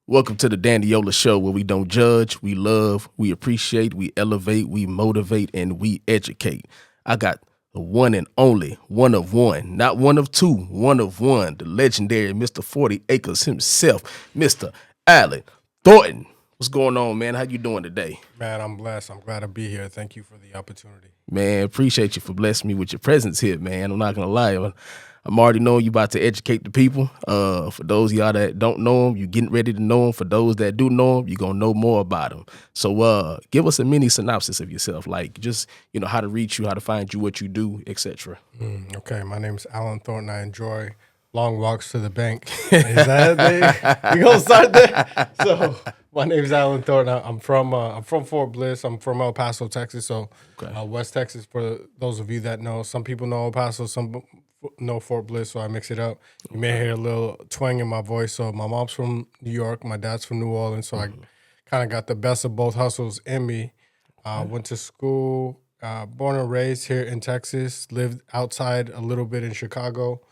Welcome to the Dannyola show where we don't judge, we love, we appreciate, we elevate, we motivate, and we educate. I got the one and only, one of one, not one of two, one of one, the legendary Mr. 40 Acres himself, Mr. Allen Thornton. What's going on, man? How you doing today? Man, I'm blessed. I'm glad to be here. Thank you for the opportunity. Man, appreciate you for blessing me with your presence here, man. I'm not going to lie. I'm already knowing you about to educate the people. For those of y'all that don't know him, you're getting ready to know him. For those that do know him, you're going to know more about him. So give us a mini synopsis of yourself, like just, how to reach you, how to find you, what you do, etc. Okay, my name is Alan Thornton. I enjoy long walks to the bank. Is that it? You gonna start there? So my name is Alan Thornton. I'm from Fort Bliss. I'm from El Paso, Texas. So West Texas, for those of you that know. Some people know El Paso, some know Fort Bliss, so I mix it up. You may hear a little twang in my voice. So my mom's from New York, my dad's from New Orleans, so I kind of got the best of both hustles in me. Went to school, born and raised here in Texas, lived outside a little bit in Chicago,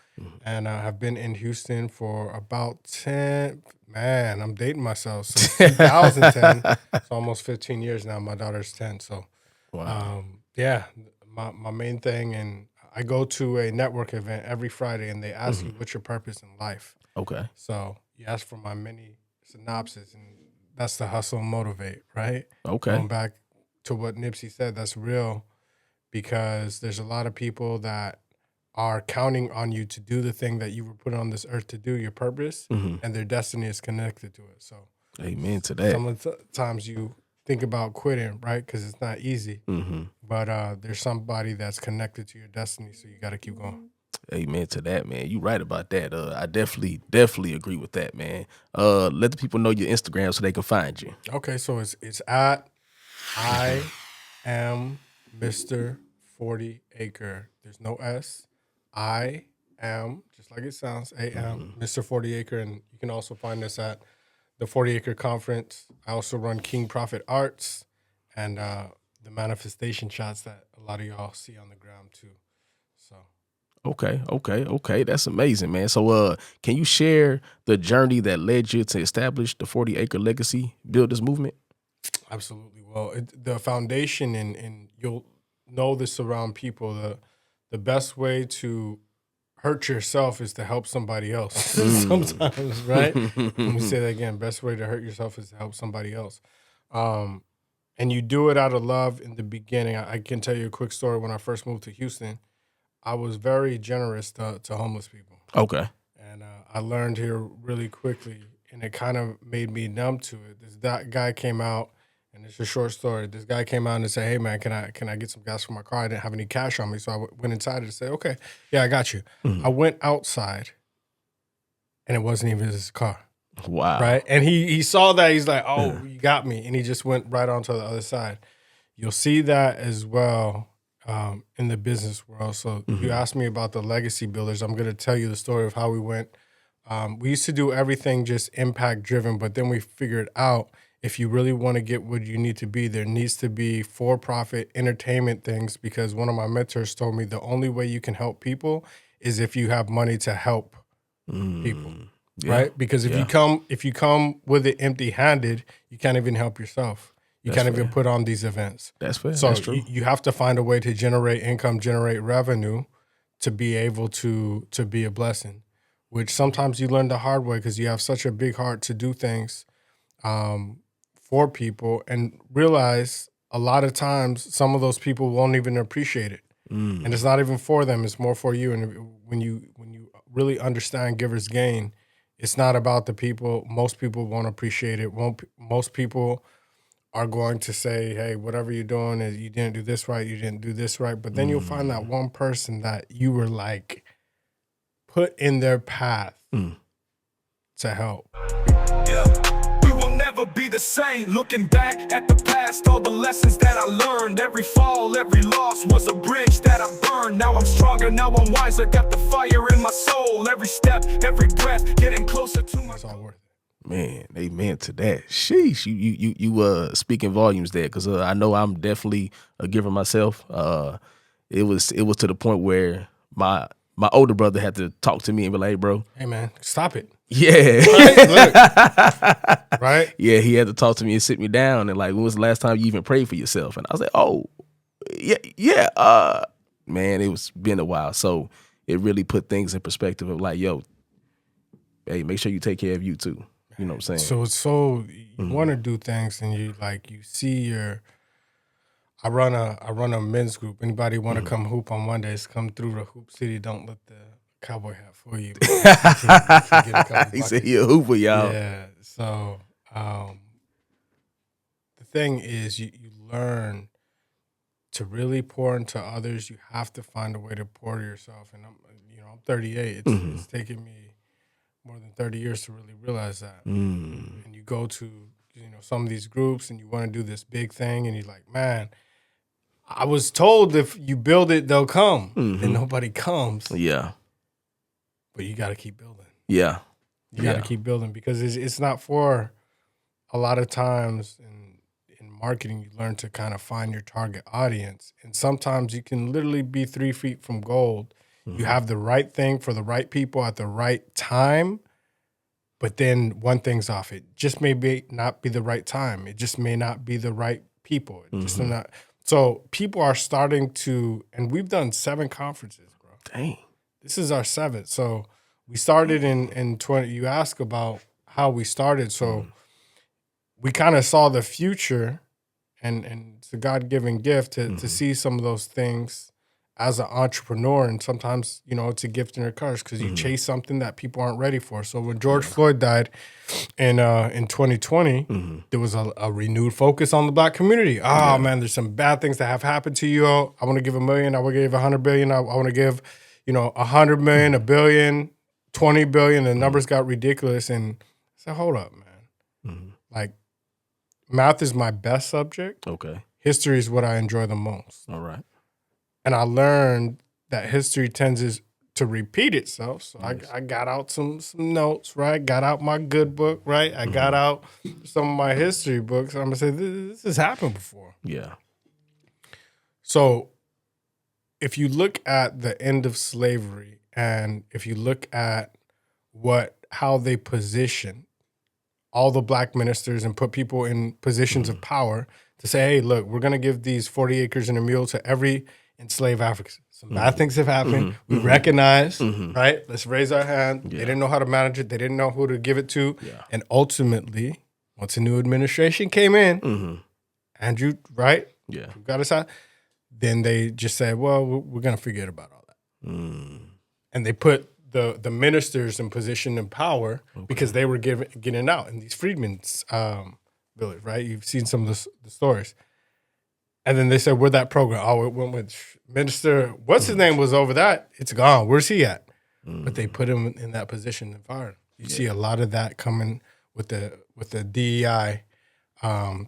and have been in Houston for about 10, man, I'm dating myself, since 2010, so almost 15 years now. My daughter's 10, so yeah, my main thing, and I go to a network event every Friday, and they ask you, what's your purpose in life? Okay. So you ask for my mini synopsis, and that's the hustle and motivate, right? Okay. Going back to what Nipsey said, that's real, because there's a lot of people that are counting on you to do the thing that you were put on this earth to do, your purpose, and their destiny is connected to it. So amen to that. Sometimes you think about quitting, right? Because it's not easy. But there's somebody that's connected to your destiny, so you got to keep going. Amen to that, man. You right about that. I definitely agree with that, man. Let the people know your Instagram so they can find you. Okay, so it's at I am Mr. 40 Acre. There's no S. I am, just like it sounds, A-M, Mr. 40 Acre. And you can also find us at the 40 Acre Conference. I also run King Prophet Arts and the manifestation shots that a lot of y'all see on the ground too. So. Okay. That's amazing, man. So can you share the journey that led you to establish the 40 Acre Legacy Builders Movement? Absolutely. Well, the foundation, and you'll know this around people, the best way to hurt yourself is to help somebody else sometimes, right? Let me say that again. Best way to hurt yourself is to help somebody else. And you do it out of love in the beginning. I can tell you a quick story. When I first moved to Houston, I was very generous to homeless people. Okay. And I learned here really quickly, and it kind of made me numb to it. That guy came out, and it's a short story. This guy came out and said, "Hey, man, can I get some gas for my car?" I didn't have any cash on me, so I went inside and said, "Okay, yeah, I got you." I went outside, and it wasn't even his car. Wow. Right? And he saw that. He's like, "Oh, you got me," and he just went right on to the other side. You'll see that as well in the business world. So you asked me about the legacy builders. I'm going to tell you the story of how we went. We used to do everything just impact driven, but then we figured out, if you really want to get what you need to be, there needs to be for-profit entertainment things, because one of my mentors told me the only way you can help people is if you have money to help people, right? Because if you come with it empty-handed, you can't even help yourself. You can't even put on these events. That's fair. So that's true. You have to find a way to generate income, generate revenue, to be able to be a blessing, which sometimes you learn the hard way, because you have such a big heart to do things for people, and realize a lot of times some of those people won't even appreciate it. And it's not even for them, it's more for you. And when you really understand giver's gain, it's not about the people. Most people won't appreciate it. Most people are going to say, "Hey, whatever you're doing, is you didn't do this right, you didn't do this right." But then you'll find that one person that you were like put in their path to help. Be the same. Looking back at the past, all the lessons that I learned, every fall, every loss was a bridge that I burned. Now I'm stronger, now I'm wiser, got the fire in my soul. Every step, every breath, getting closer to my. It's all worth it. Man, amen to that. Sheesh, you speaking volumes there, because I know I'm definitely a giver myself. It was to the point where my my older brother had to talk to me and be like, hey, bro. Hey, man, stop it. Yeah. Right? Look. Right? Yeah, he had to talk to me and sit me down and like, when was the last time you even prayed for yourself? And I was like, oh, yeah. Man, it was been a while. So it really put things in perspective of like, yo, hey, make sure you take care of you too. You know what I'm saying? So you want to do things, and you see your. I run a men's group. Anybody want to come hoop on Mondays? Come through the Hoop City. Don't let the cowboy hat fool you. You can get a couple He said buckets. he a hooper, y'all. Yeah. So the thing is, you learn to really pour into others. You have to find a way to pour to yourself. And I'm 38. It's taken me more than 30 years to really realize that. And you go to some of these groups, and you want to do this big thing, and you're like, man, I was told if you build it, they'll come, and nobody comes. Yeah. But you got to keep building. Yeah. You got to keep building, because it's not for a lot of times in marketing, you learn to kind of find your target audience. And sometimes you can literally be 3 feet from gold. You have the right thing for the right people at the right time, but then one thing's off. It just may not be the right time. It just may not be the right people. It just not. So people are starting to, and we've done 7 conferences, bro. Dang. This is our 7th. So we started in 20. You ask about how we started. So we kind of saw the future, and it's a God-given gift to see some of those things as an entrepreneur. And sometimes, it's a gift and a curse, because you chase something that people aren't ready for. So when George Floyd died in 2020, there was a renewed focus on the Black community. Oh, man, there's some bad things that have happened to you. I want to give $1 million. I want to give $100 billion. I want to give, $100 million, $1 billion, $20 billion. The numbers got ridiculous. And I said, hold up, man. Like, math is my best subject. Okay. History is what I enjoy the most. All right. And I learned that history tends to repeat itself. So I got out some notes, right? Got out my good book, right? I got out some of my history books. I'm going to say, this has happened before. Yeah. So if you look at the end of slavery, and if you look at how they position all the Black ministers and put people in positions of power to say, hey, look, we're going to give these 40 acres and a mule to every enslaved African. Some bad things have happened. We recognize, right? Let's raise our hand. They didn't know how to manage it. They didn't know who to give it to. Yeah. And ultimately, once a new administration came in, Andrew, right? Yeah. You got us out. Then they just said, well, we're going to forget about all that. And they put the ministers in position and power because they were getting out in these freedmen's village, right? You've seen some of the stories. And then they said, where'd that program? Oh, it went with Minister, what's his name was over that? It's gone. Where's he at? But they put him in that position and fired him. You see a lot of that coming with the DEI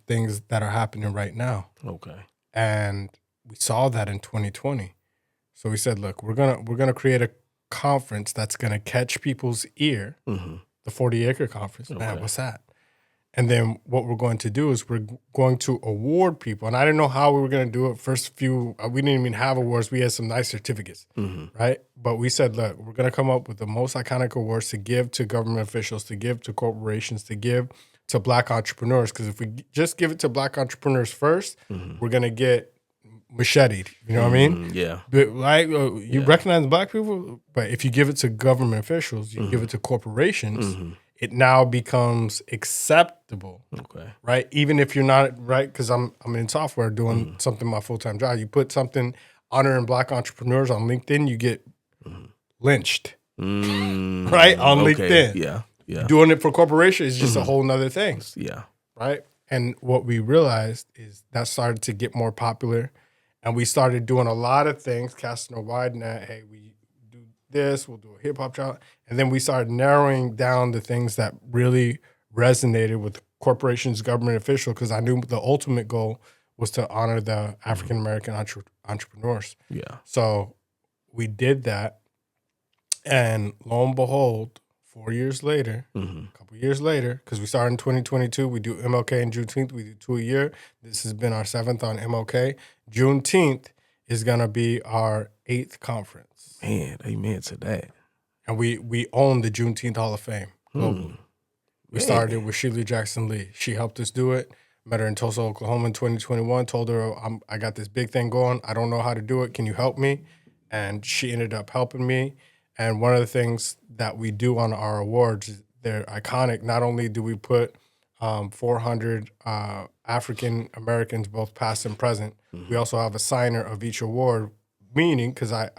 things that are happening right now. Okay. And we saw that in 2020. So we said, look, we're gonna create a conference that's gonna catch people's ear, the 40-acre conference. Okay. Man, what's that? And then what we're going to do is we're going to award people. And I didn't know how we were going to do it. First few, we didn't even have awards. We had some nice certificates, right? But we said, look, we're going to come up with the most iconic awards to give to government officials, to give to corporations, to give to Black entrepreneurs. Because if we just give it to Black entrepreneurs first, we're going to get macheted. You know what I mean? Yeah. But, right? You recognize Black people, but if you give it to government officials, you give it to corporations, it now becomes acceptable, right? Even if you're not, right? Because I'm in software doing something, my full-time job. You put something honoring Black entrepreneurs on LinkedIn, you get lynched, right? On LinkedIn. Yeah, yeah. Doing it for corporations is just a whole nother thing. Yeah. Right? And what we realized is that started to get more popular, and we started doing a lot of things, casting a wide net. Hey, we do this, we'll do a hip-hop trial. And then we started narrowing down the things that really resonated with corporations, government officials, because I knew the ultimate goal was to honor the African-American entrepreneurs. Yeah. So we did that. And lo and behold, 4 years later, a couple years later, because we started in 2022, we do MLK and Juneteenth. We do 2 a year. This has been our 7th on MLK. Juneteenth is going to be our 8th conference. Man, amen to that. And we own the Juneteenth Hall of Fame globally. We started it with Sheila Jackson Lee. She helped us do it. Met her in Tulsa, Oklahoma in 2021. Told her, I got this big thing going. I don't know how to do it. Can you help me? And she ended up helping me. And one of the things that we do on our awards, is they're iconic. Not only do we put 400 African Americans, both past and present, we also have a signer of each award, meaning, because I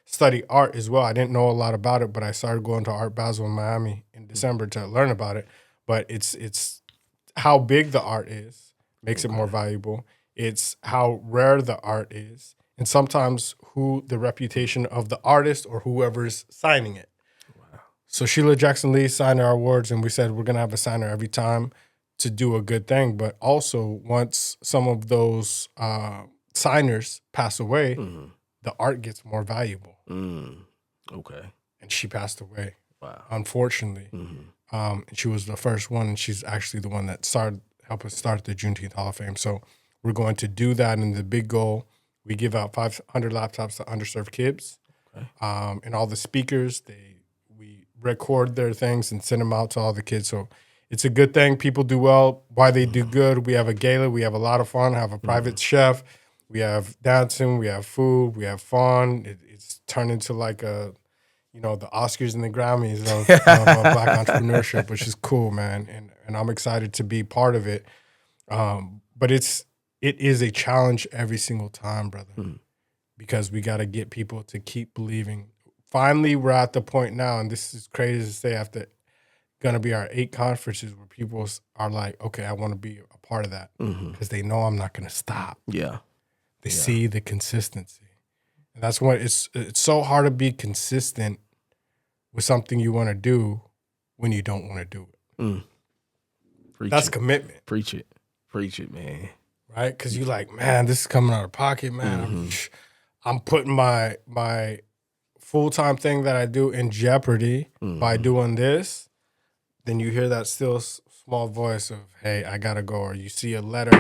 study art as well. I didn't know a lot about it, but I started going to Art Basel in Miami in December to learn about it. But it's how big the art is makes it more valuable. It's how rare the art is, and sometimes who the reputation of the artist or whoever's signing it. Wow. So Sheila Jackson Lee signed our awards, and we said we're gonna have a signer every time to do a good thing. But also, once some of those signers pass away, the art gets more valuable. Okay. And she passed away. Wow. Unfortunately. And she was the first one, and she's actually the one that helped us start the Juneteenth Hall of Fame. So we're going to do that, and the big goal, we give out 500 laptops to underserved kids. Okay. And all the speakers, we record their things and send them out to all the kids. So it's a good thing. People do well. Why they do good, we have a gala. We have a lot of fun. Have a private chef. We have dancing, we have food, we have fun. It's turned into like the Oscars and the Grammys of Black entrepreneurship, which is cool, man. And I'm excited to be part of it. But it is a challenge every single time, brother, because we got to get people to keep believing. Finally, we're at the point now, and this is crazy to say, after going to be our 8 conferences where people are like, okay, I want to be a part of that because they know I'm not going to stop. Yeah. They see the consistency. And that's what it's so hard to be consistent with something you want to do when you don't want to do it. That's commitment. Preach it, man. Right? Because you're like, man, this is coming out of pocket, man. I'm putting my full-time thing that I do in jeopardy by doing this. Then you hear that still small voice of, hey, I gotta go. Or you see a letter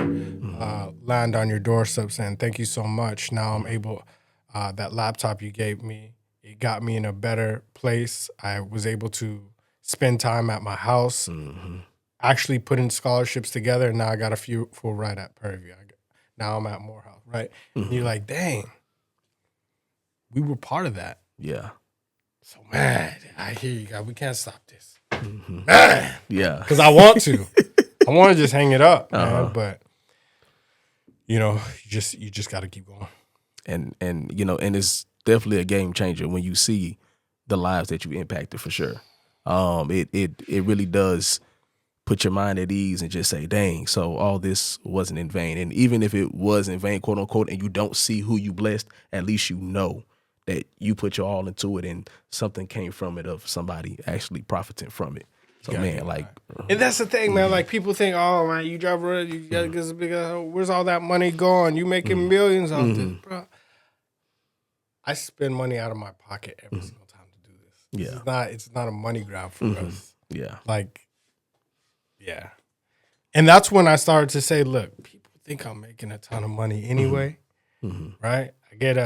land on your doorstep saying, thank you so much. Now I'm able, that laptop you gave me, it got me in a better place. I was able to spend time at my house, actually putting scholarships together, and now I got a full ride at Prairie View. Now I'm at Morehouse, right? And you're like, dang, we were part of that. Yeah. So, man, I hear you, God. We can't stop this. Man. Yeah. Because I want to. I want to just hang it up, man. But, you just got to keep going. And it's definitely a game changer when you see the lives that you impacted, for sure. It really does put your mind at ease and just say, dang, so all this wasn't in vain. And even if it was in vain, quote unquote, and you don't see who you blessed, at least you know that you put your all into it and something came from it, of somebody actually profiting from it. So, man, like... And that's the thing, man. Like, people think, oh, man, you drive around, you got to get a big... where's all that money going? You making millions off this, bro. I spend money out of my pocket every single time to do this. Yeah. It's not a money grab for us. Yeah. Like, yeah. And that's when I started to say, look, people think I'm making a ton of money anyway, right? I get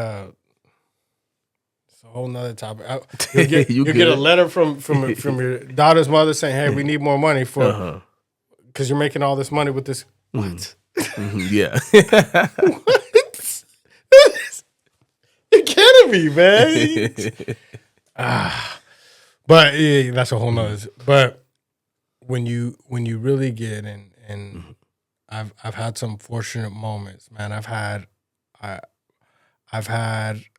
it's a whole nother topic. You get a letter from your daughter's mother saying, hey, we need more money for, because you're making all this money with this. What? Yeah. What? You're kidding me, man. But yeah, that's a whole nother. But when you really get in, and I've had some fortunate moments, man. I've had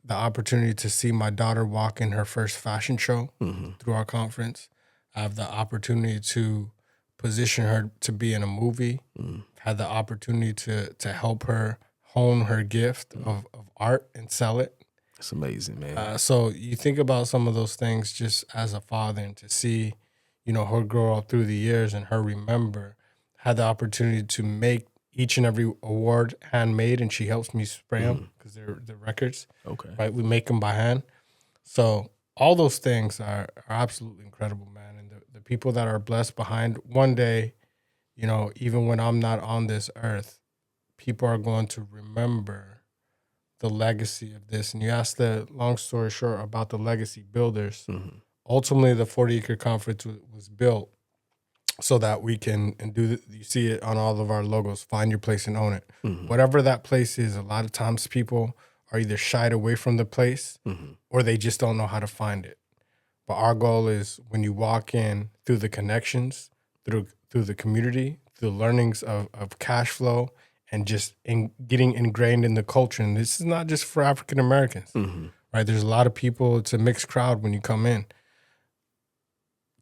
the opportunity to see my daughter walk in her first fashion show through our conference. I have the opportunity to position her to be in a movie. Had the opportunity to help her hone her gift of art and sell it. It's amazing, man. So you think about some of those things just as a father, and to see, her grow up through the years and her remember. Had the opportunity to make each and every award handmade, and she helps me spray them because they're records. Okay. Right? We make them by hand. So all those things are absolutely incredible, man. And the people that are blessed behind, one day, even when I'm not on this earth, people are going to remember the legacy of this, and you asked the long story short about the legacy builders. Ultimately, the 40-acre conference was built so that we can you see it on all of our logos, find your place and own it. Whatever that place is, a lot of times people are either shied away from the place or they just don't know how to find it. But our goal is when you walk in through the connections, through the community, through the learnings of cash flow, and just getting ingrained in the culture. And this is not just for African Americans, right? There's a lot of people. It's a mixed crowd when you come in.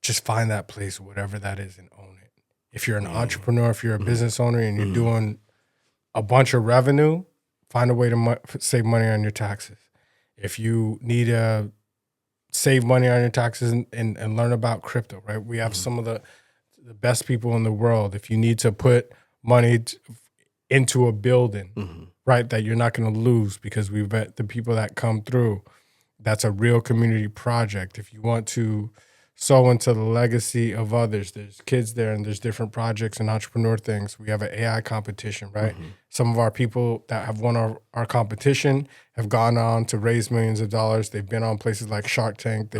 Just find that place, whatever that is, and own it. If you're an entrepreneur, if you're a business owner and you're doing a bunch of revenue, find a way to save money on your taxes. If you need to save money on your taxes and learn about crypto, right? We have some of the best people in the world. If you need to put money into a building, right, that you're not going to lose because we've met the people that come through, that's a real community project. If you want to sow into the legacy of others, there's kids there and there's different projects and entrepreneur things. We have an AI competition, right? Some of our people that have won our competition have gone on to raise millions of dollars. They've been on places like Shark Tank.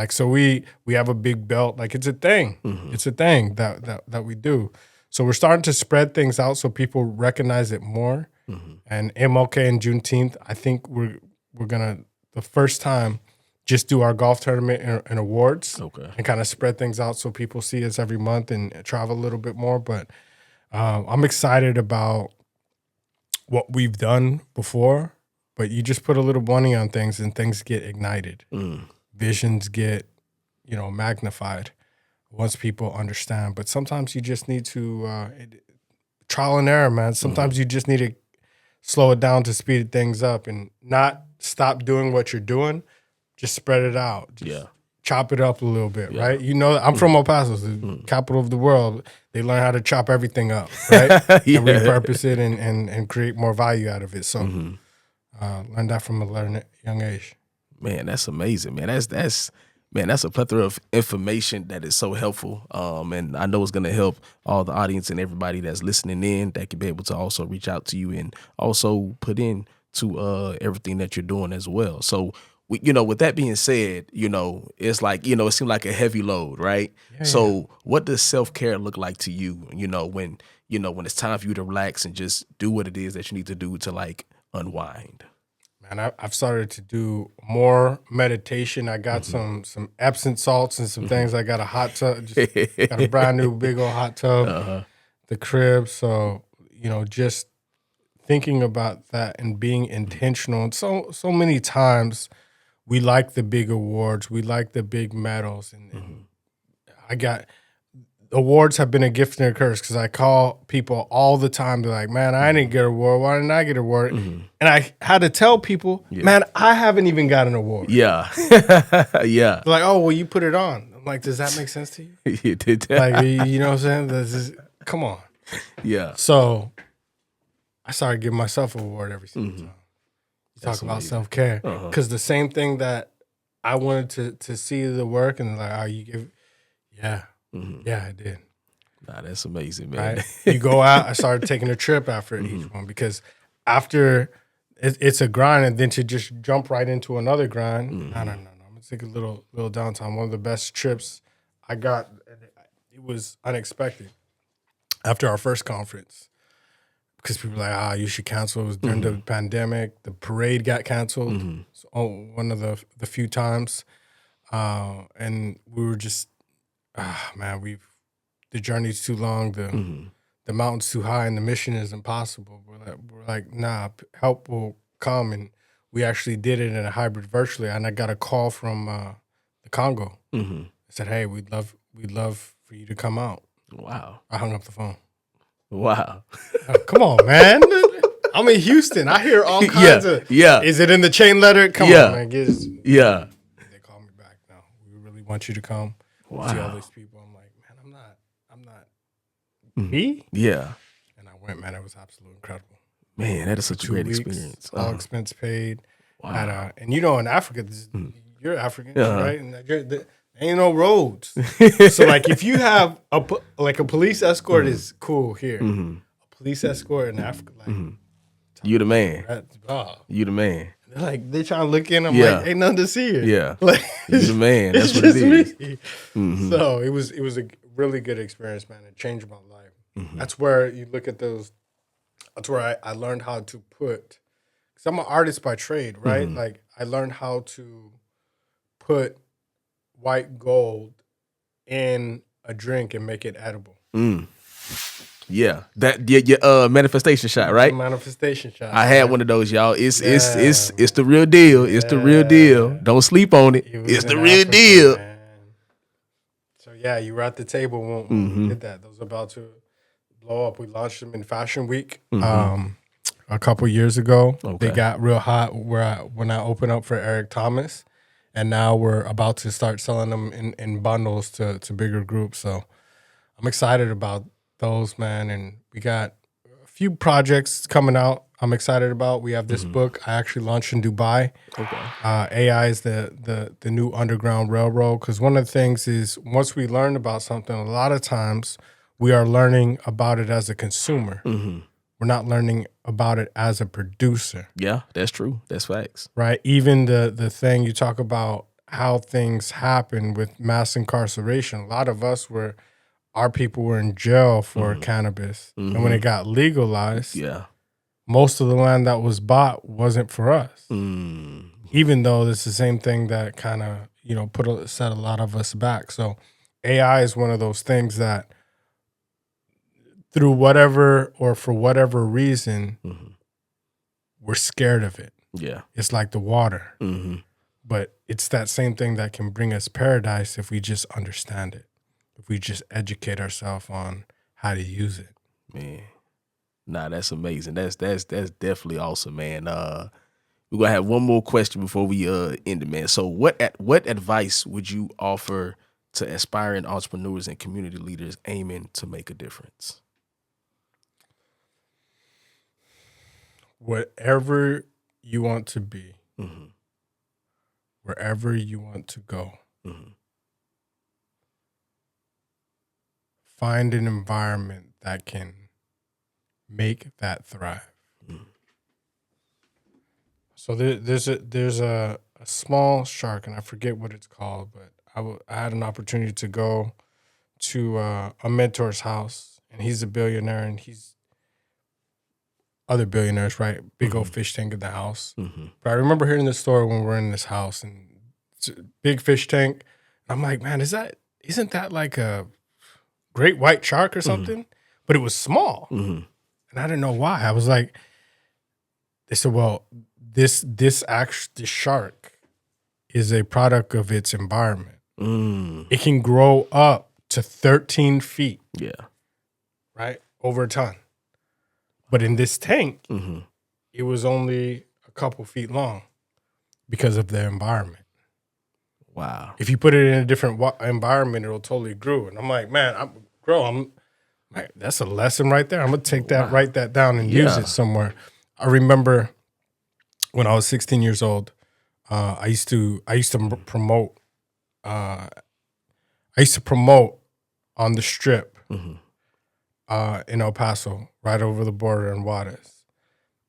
So we have a big belt. Like it's a thing. It's a thing that we do. So we're starting to spread things out so people recognize it more. And MLK and Juneteenth, I think we're gonna, the first time, just do our golf tournament and awards and kind of spread things out so people see us every month and travel a little bit more. But I'm excited about what we've done before, but you just put a little money on things and things get ignited. Visions get, magnified once people understand. But sometimes you just need to, trial and error, man. Sometimes you just need to slow it down to speed things up and not stop doing what you're doing. Just spread it out. Just chop it up a little bit, right? I'm from El Paso, the capital of the world. They learn how to chop everything up, right? And repurpose it and create more value out of it. So learn that from a young age. Man, that's amazing, man. That's a plethora of information that is so helpful. And I know it's going to help all the audience and everybody that's listening in that can be able to also reach out to you and also put in to everything that you're doing as well. So, with that being said, it's like, it seemed like a heavy load, right? So what does self-care look like to you, when it's time for you to relax and just do what it is that you need to do to like unwind? Man, I've started to do more meditation. I got some Epsom salts and some things. I got a hot tub, just got a brand new big old hot tub, the crib. So, just thinking about that and being intentional. And so many times we like the big awards, we like the big medals, and awards have been a gift and a curse because I call people all the time. They're like, man, I didn't get an award. Why didn't I get an award? And I had to tell people, man, I haven't even got an award. Yeah. They're like, oh, well, you put it on. I'm like, does that make sense to you? You did. Like, you know what I'm saying? Come on. Yeah. So I started giving myself an award every single time. Talk about self-care, because the same thing that I wanted to see the work and like, you give, I did. Nah, that's amazing, man. Right? You go out. I started taking a trip after each one because after it's a grind, and then to just jump right into another grind. No. I'm gonna take a little downtime. One of the best trips I got, it was unexpected after our first conference. Because people were like, you should cancel. It was during the pandemic. The parade got canceled. So, one of the few times. And we were just, the journey's too long. The mountain's too high and the mission is impossible. We're like, nah, help will come. And we actually did it in a hybrid virtually. And I got a call from the Congo. I said, hey, we'd love for you to come out. Wow. I hung up the phone. Wow. Come on, man. I'm in Houston. I hear all kinds of. Yeah. Is it in the chain letter? Come on, man. They call me back now. We really want you to come. Wow. See all these people. I'm like, man, I'm not. Me? Yeah. And I went, man. It was absolutely incredible. Man, that is such a great experience. All expense paid. Wow. And in Africa, you're African, right? And ain't no roads. So like if you have a police escort is cool here. A police escort in Africa, like You the man. Oh. You the man. They're like, they trying to look in. I'm Yeah. like, ain't nothing to see here. Yeah. Like, You the man. That's it's what it just is. me. So it was a really good experience, man. It changed my life. That's where you look at those. That's where I learned how to put. Because I'm an artist by trade, right? Like I learned how to put white gold in a drink and make it edible. Yeah, that your manifestation shot, right? Manifestation shot. I had one of those, y'all. It's the real deal. It's the real deal. Don't sleep on it. It's the real deal. Man. So yeah, you were at the table when we did that. Those were about to blow up. We launched them in Fashion Week a couple years ago. Okay. They got real hot when I opened up for Eric Thomas, and now we're about to start selling them in bundles to bigger groups. So I'm excited about those, man. And we got a few projects coming out I'm excited about. We have this book I actually launched in Dubai. Okay. AI is the new underground railroad, because one of the things is once we learn about something, a lot of times we are learning about it as a consumer. We're not learning about it as a producer. Yeah, that's true. That's facts. Right? Even the thing you talk about how things happen with mass incarceration. A lot of our people were in jail for cannabis. And when it got legalized, Yeah. most of the land that was bought wasn't for us. Even though it's the same thing that kind of, set a lot of us back. So AI is one of those things that through whatever or for whatever reason, we're scared of it. Yeah. It's like the water. But it's that same thing that can bring us paradise if we just understand it. If we just educate ourselves on how to use it. Man. Nah, that's amazing. That's definitely awesome, man. We're gonna have one more question before we end it, man. So what advice would you offer to aspiring entrepreneurs and community leaders aiming to make a difference? Whatever you want to be, wherever you want to go, find an environment that can make that thrive. So there's a small shark, and I forget what it's called, but I had an opportunity to go to a mentor's house, and he's a billionaire, and he's other billionaires, right? Big old fish tank in the house. But I remember hearing this story when we're in this house, and it's a big fish tank. I'm like, man, isn't that like a great white shark or something? But it was small. And I didn't know why. I was like, they said, well, this shark is a product of its environment. It can grow up to 13 feet. Yeah. Right? Over a ton. But in this tank, it was only a couple feet long because of the environment. Wow. If you put it in a different environment, it'll totally grow. And I'm like, man, I'm like, that's a lesson right there. I'm going to take that, write that down and use it somewhere. I remember when I was 16 years old, I used to promote on the strip in El Paso, right over the border in Juarez.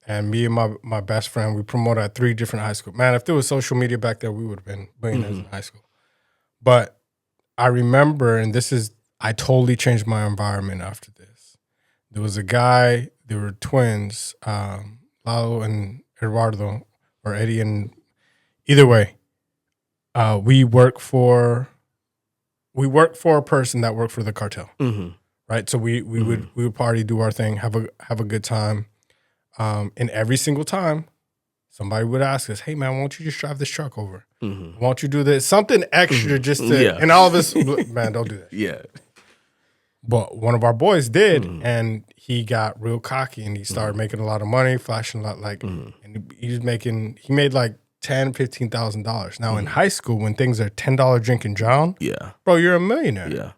And me and my best friend, we promoted at 3 different high schools. Man, if there was social media back there, we would have been billionaires in high school. But I remember, and I totally changed my environment after this. There was a guy, there were twins, Lalo and Eduardo, or Eddie, and either way, we work for a person that worked for the cartel. Right? So we would party, do our thing, have a good time. And every single time, somebody would ask us, hey, man, why don't you just drive this truck over? Why don't you do this? Something extra just to, and all of us, man, don't do that. Yeah. But one of our boys did, and he got real cocky, and he started making a lot of money, flashing a lot, and he made like $10,000, $15,000. Now in high school, when things are $10 drink and drown, bro, you're a millionaire. Yeah.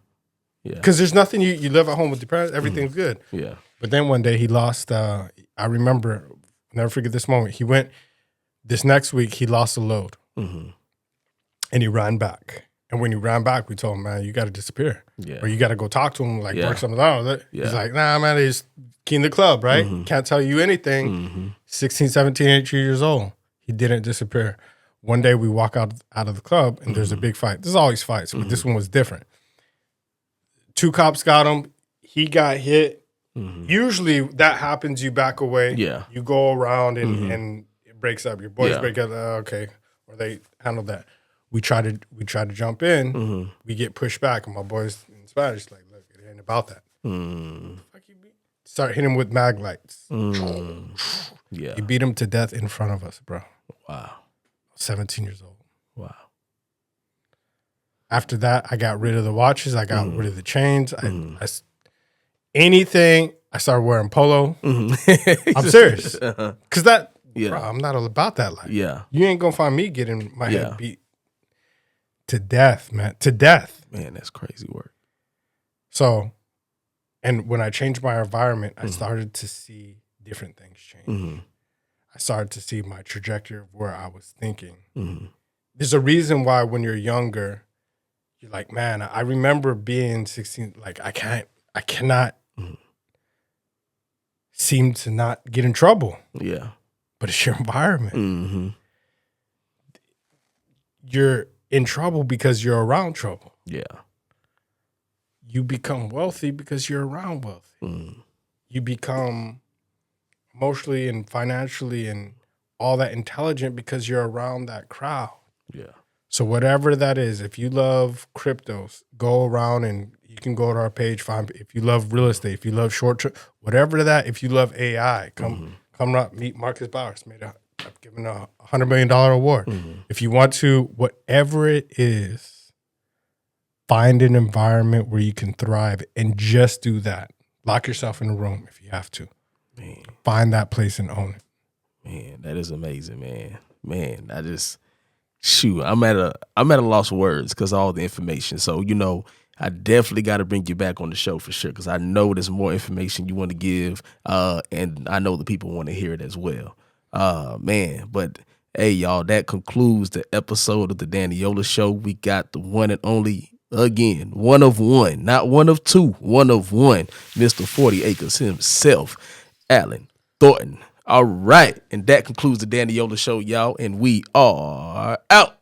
Because there's nothing, you live at home with your parents, everything's good. Yeah. But then one day he lost, I remember, I'll never forget this moment. This next week, he lost a load. And he ran back. And when he ran back, we told him, man, you got to disappear. Yeah. Or you got to go talk to him, like Yeah. work something out. Yeah. He's like, nah, man, he's key in the club, right? Can't tell you anything. 16, 17, 18 years old. He didn't disappear. One day we walk out of the club and there's a big fight. There's always fights, but this one was different. 2 cops got him. He got hit. Usually that happens, you back away. Yeah. You go around and it breaks up. Your boys Yeah. break up. Okay. Or they handle that. We try to jump in. We get pushed back, and my boys in Spanish like, look, it ain't about that. Fuck you beat. Start hitting him with mag lights. Yeah. He beat him to death in front of us, bro. Wow. 17 years old. Wow. After that, I got rid of the watches. I got rid of the chains. Anything. I started wearing polo. I'm serious. Because that, bro, I'm not all about that life. Yeah. You ain't going to find me getting my head beat to death, man. To death. Man, that's crazy work. So, and when I changed my environment, I started to see different things change. I started to see my trajectory of where I was thinking. There's a reason why when you're younger, you're like, man, I remember being 16, like I cannot seem to not get in trouble. Yeah. But it's your environment. You're in trouble because you're around trouble. Yeah. You become wealthy because you're around wealthy. You become emotionally and financially and all that intelligent because you're around that crowd. Yeah. So whatever that is, if you love cryptos, go around and you can go to our page, find if you love real estate, if you love short term, whatever that, if you love AI, come up, meet Marcus Bowers. I've given a $100 million award. If you want to, whatever it is, find an environment where you can thrive and just do that. Lock yourself in a room if you have to. Man. Find that place and own it. Man, that is amazing, man. Man, I just I'm at a loss of words because of all the information. So, I definitely got to bring you back on the show for sure because I know there's more information you want to give, and I know the people want to hear it as well. Man, but hey, y'all, that concludes the episode of the Dannyola Show. We got the one and only, again, one of one, not one of two, one of one, Mr. 40 Acres himself, Alan Thornton. All right, and that concludes the Dannyola Show, y'all, and we are out.